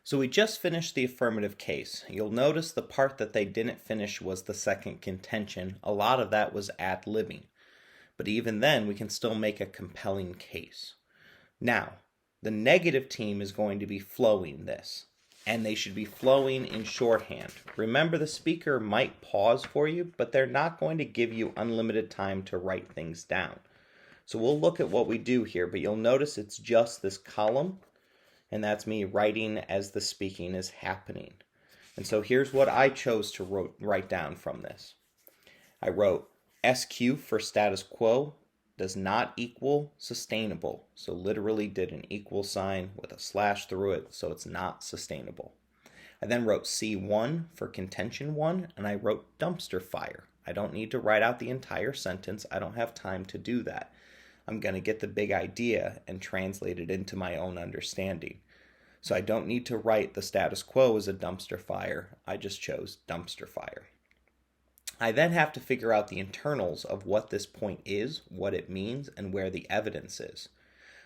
So we just finished the affirmative case. You'll notice the part that they didn't finish was the second contention. A lot of that was ad-libbing. But even then, we can still make a compelling case. Now, the negative team is going to be flowing this, and they should be flowing in shorthand. Remember, the speaker might pause for you, but they're not going to give you unlimited time to write things down. So we'll look at what we do here, but you'll notice it's just this column, and that's me writing as the speaking is happening. And so here's what I chose to write down from this. I wrote SQ for status quo does not equal sustainable. So literally did an equal sign with a slash through it, so it's not sustainable. I then wrote C1 for contention 1, and I wrote dumpster fire. I don't need to write out the entire sentence. I don't have time to do that. I'm going to get the big idea and translate it into my own understanding. So I don't need to write the status quo as a dumpster fire. I just chose dumpster fire. I then have to figure out the internals of what this point is, what it means, and where the evidence is.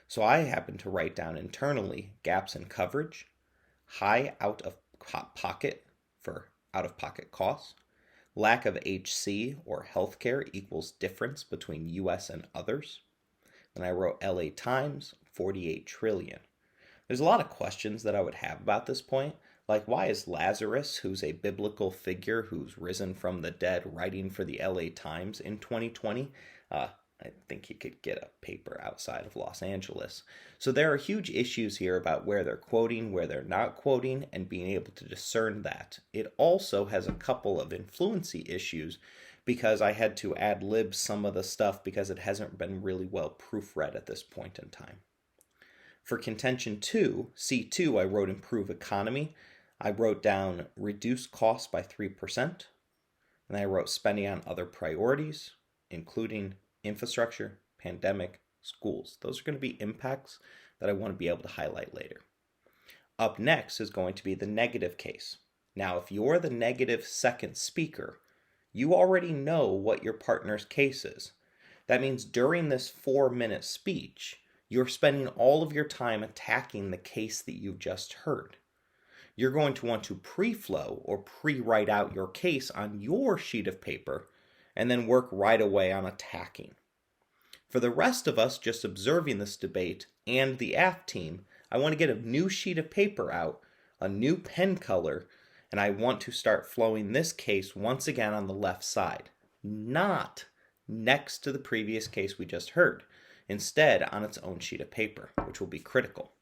So I happen to write down internally gaps in coverage, high out of pocket for out of pocket costs, lack of HC or healthcare equals difference between US and others. And I wrote LA Times, 48 trillion. There's a lot of questions that I would have about this point, like why is Lazarus, who's a biblical figure who's risen from the dead, writing for the LA Times in 2020? I think he could get a paper outside of Los Angeles. So there are huge issues here about where they're quoting, where they're not quoting, and being able to discern that. It also has a couple of influency issues because I had to ad-lib some of the stuff because it hasn't been really well proofread at this point in time. For contention 2, C2, I wrote improve economy. I wrote down reduce costs by 3%. And I wrote spending on other priorities, including infrastructure, pandemic, schools. Those are going to be impacts that I want to be able to highlight later. Up next is going to be the negative case. Now, if you're the negative second speaker, you already know what your partner's case is. That means during this 4-minute speech, you're spending all of your time attacking the case that you've just heard. You're going to want to pre-flow or pre-write out your case on your sheet of paper and then work right away on attacking. For the rest of us just observing this debate and the AF team, I want to get a new sheet of paper out, a new pen color, and I want to start flowing this case once again on the left side, not next to the previous case we just heard, instead on its own sheet of paper, which will be critical.